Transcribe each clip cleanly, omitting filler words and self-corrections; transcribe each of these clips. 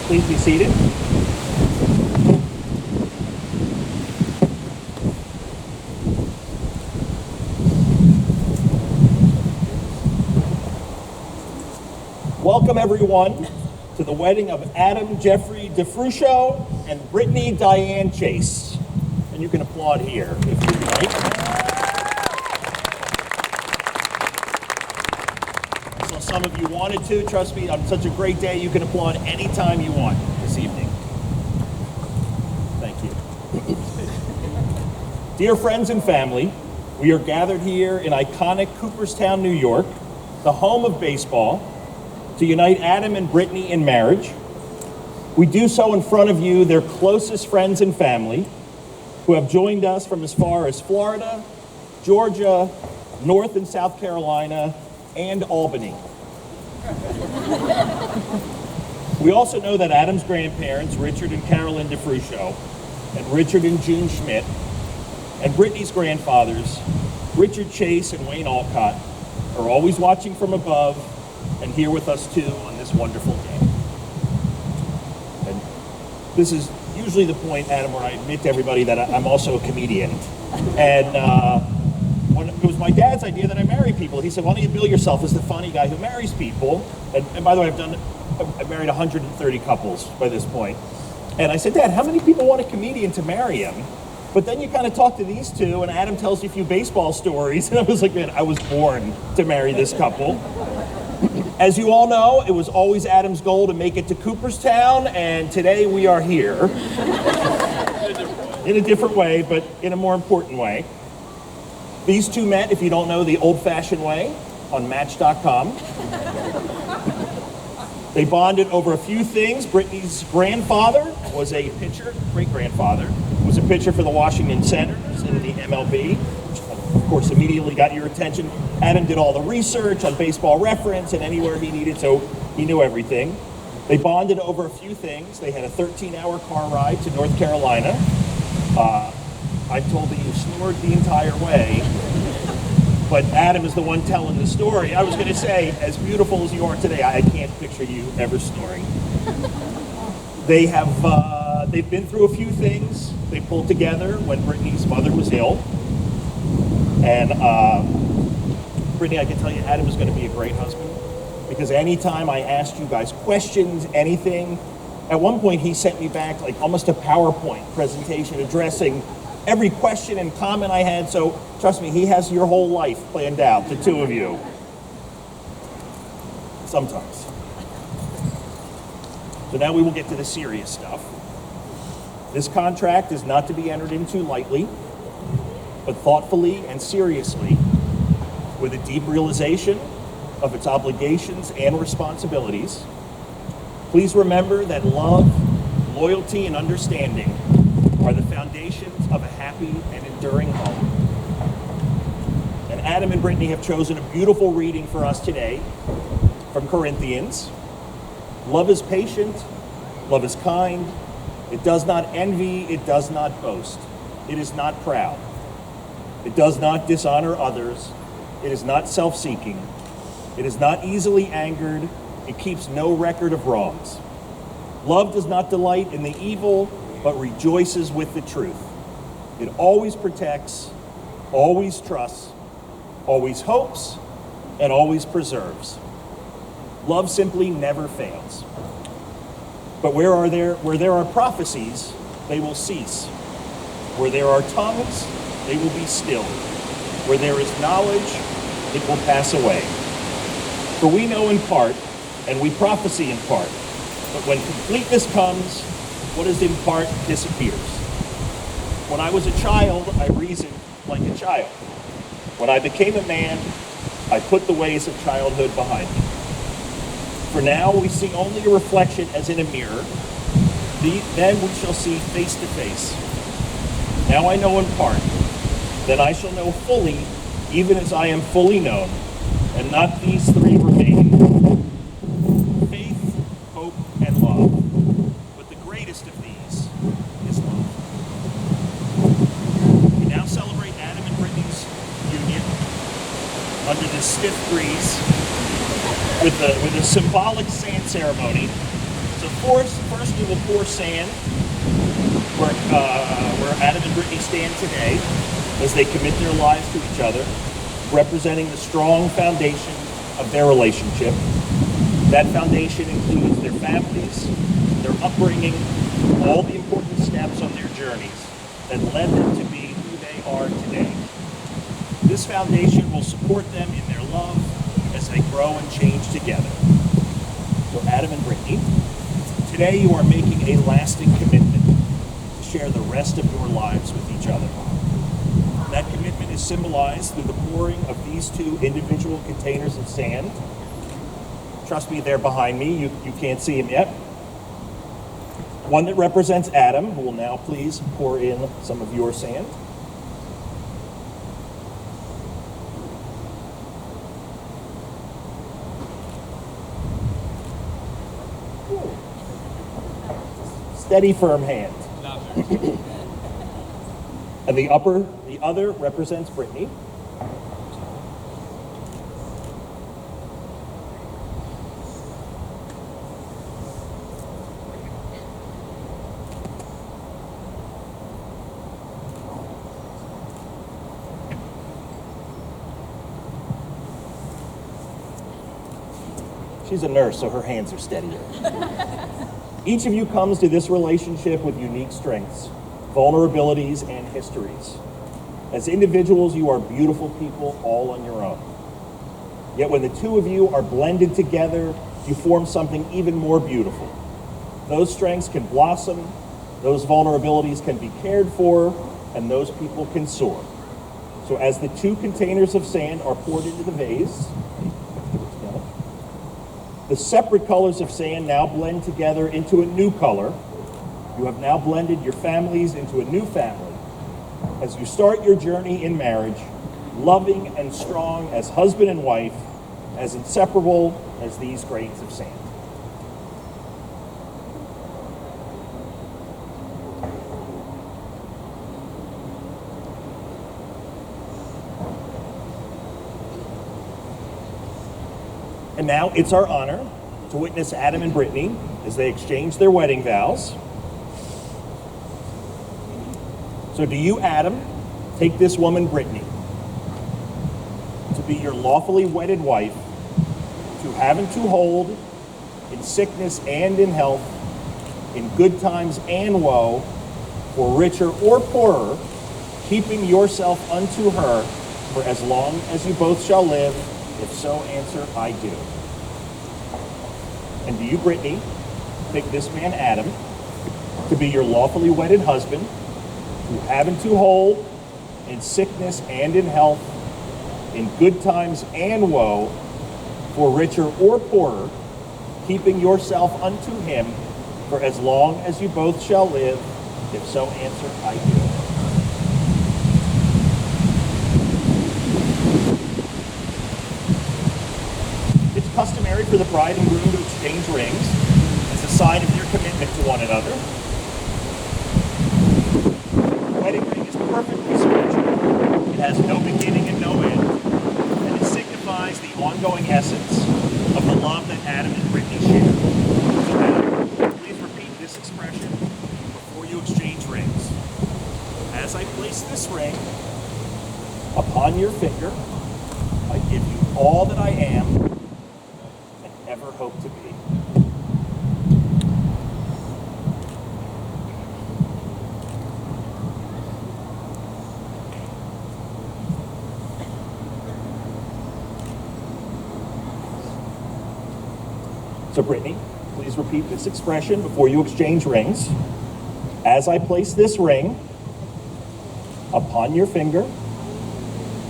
Please be seated. Welcome everyone to the wedding of Adam Jeffrey DeFruscio and Brittany Diane Chase. And you can applaud here if you'd like. So some of you wanted to, trust me, on such a great day, you can applaud anytime you want this evening. Thank you. Dear friends and family, we are gathered here in iconic Cooperstown, New York, the home of baseball, to unite Adam and Brittany in marriage. We do so in front of you, their closest friends and family, who have joined us from as far as Florida, Georgia, North and South Carolina, and Albany. We also know that Adam's grandparents, Richard and Carolyn DeFruscio, and Richard and June Schmidt, and Brittany's grandfathers, Richard Chase and Wayne Alcott, are always watching from above and here with us too on this wonderful day. And this is usually the point, Adam, where I admit to everybody that I'm also a comedian. And when it was my dad's idea that I marry people, he said, why don't you bill yourself as the funny guy who marries people? And by the way, I've married 130 couples by this point. And I said, Dad, how many people want a comedian to marry him? But then you kind of talk to these two, and Adam tells you a few baseball stories, and I was like, man, I was born to marry this couple. As you all know, it was always Adam's goal to make it to Cooperstown, and today we are here. In a different way, but in a more important way. These two met, if you don't know, the old-fashioned way on Match.com. They bonded over a few things. Brittany's grandfather was a pitcher, great-grandfather, was a pitcher for the Washington Senators in the MLB, which of course immediately got your attention. Adam did all the research on Baseball Reference and anywhere he needed, so he knew everything. They bonded over a few things. They had a 13-hour car ride to North Carolina. I'm told that you snored the entire way, but Adam is the one telling the story. I was going to say, as beautiful as you are today, I can't picture you ever snoring. They've been through a few things. They pulled together when Brittany's mother was ill. And Brittany, I can tell you, Adam is going to be a great husband, because anytime I asked you guys questions, anything, at one point he sent me back like almost a PowerPoint presentation addressing every question and comment I had. So trust me, he has your whole life planned out, the two of you. Sometimes. So now we will get to the serious stuff. This contract is not to be entered into lightly, but thoughtfully and seriously, with a deep realization of its obligations and responsibilities. Please remember that love, loyalty, and understanding are the foundations of a happy and enduring home. And Adam and Brittany have chosen a beautiful reading for us today from Corinthians. Love is patient, love is kind, it does not envy, it does not boast, it is not proud, it does not dishonor others, it is not self-seeking, it is not easily angered, it keeps no record of wrongs. Love does not delight in the evil, but rejoices with the truth. It always protects, always trusts, always hopes, and always preserves. Love simply never fails. But where there are prophecies, they will cease. Where there are tongues, they will be stilled. Where there is knowledge, it will pass away. For we know in part, and we prophesy in part. But when completeness comes, what is in part disappears. When I was a child, I reasoned like a child. When I became a man, I put the ways of childhood behind me. For now we see only a reflection as in a mirror. Then we shall see face to face. Now I know in part. Then I shall know fully, even as I am fully known. And not these three remain: faith, hope, and love. But the greatest of these is love. We now celebrate Adam and Brittany's union under this stiff breeze with a symbolic sand ceremony. So first we will pour sand where Adam and Brittany stand today as they commit their lives to each other, representing the strong foundation of their relationship. That foundation includes their families, their upbringing, all the important steps on their journeys that led them to be who they are today. This foundation will support them in their love as they grow and change together. So Adam and Brittany, today you are making a lasting commitment to share the rest of your lives with each other. That commitment is symbolized through the pouring of these two individual containers of sand. Trust me, they're behind me. You can't see them yet. One that represents Adam, who will now please pour in some of your sand. Steady, firm hand. And the other represents Brittany. She's a nurse, so her hands are steadier. Each of you comes to this relationship with unique strengths, vulnerabilities, and histories. As individuals, you are beautiful people all on your own. Yet when the two of you are blended together, you form something even more beautiful. Those strengths can blossom, those vulnerabilities can be cared for, and those people can soar. So as the two containers of sand are poured into the vase, the separate colors of sand now blend together into a new color. You have now blended your families into a new family as you start your journey in marriage, loving and strong as husband and wife, as inseparable as these grains of sand. And now it's our honor to witness Adam and Brittany as they exchange their wedding vows. So do you, Adam, take this woman, Brittany, to be your lawfully wedded wife, to have and to hold, in sickness and in health, in good times and woe, for richer or poorer, keeping yourself unto her for as long as you both shall live? If so, answer, I do. And do you, Brittany, take this man, Adam, to be your lawfully wedded husband, to have and to hold, in sickness and in health, in good times and woe, for richer or poorer, keeping yourself unto him for as long as you both shall live? If so, answer, I do. Customary for the bride and groom to exchange rings as a sign of your commitment to one another. The wedding ring is perfectly symmetrical. It has no beginning and no end, and it signifies the ongoing essence of the love that Adam and Brittany share. So Adam, please repeat this expression before you exchange rings. As I place this ring upon your finger, I give you all that I am ever hope to be. So Brittany, please repeat this expression before you exchange rings. As I place this ring upon your finger,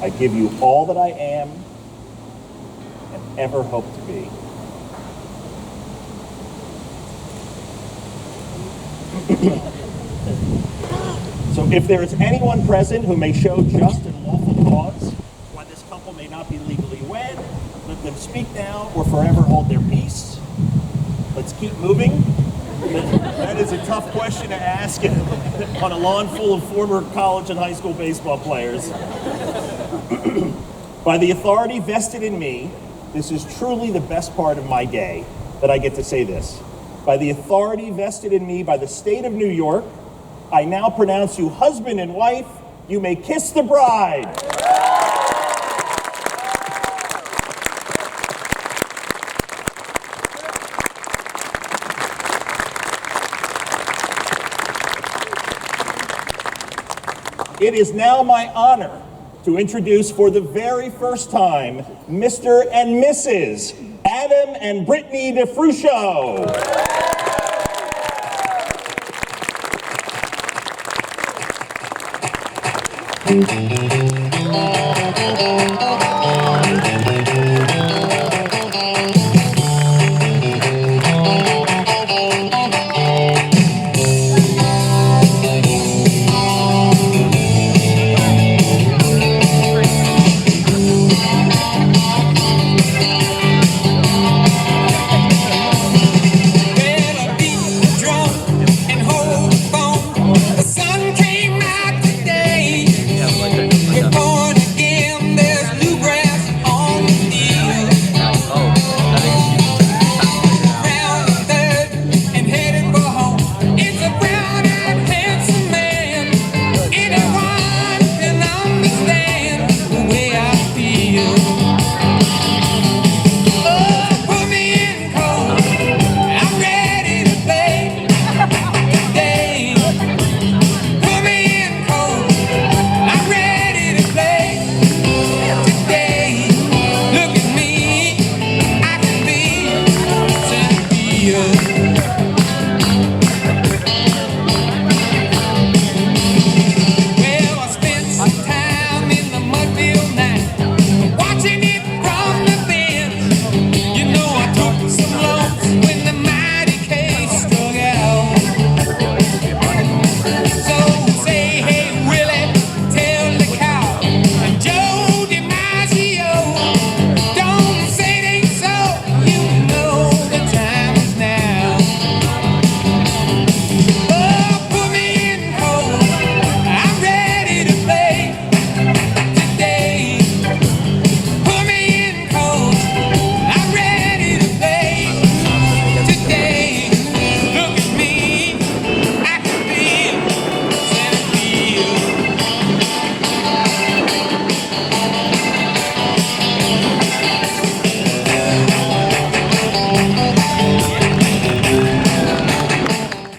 I give you all that I am and ever hope to be. So if there is anyone present who may show just and lawful cause why this couple may not be legally wed, let them speak now or forever hold their peace. Let's keep moving. That is a tough question to ask on a lawn full of former college and high school baseball players. By the authority vested in me, this is truly the best part of my day that I get to say this. By the authority vested in me by the state of New York, I now pronounce you husband and wife. You may kiss the bride. It is now my honor to introduce for the very first time, Mr. and Mrs. Adam and Brittany DeFruscio.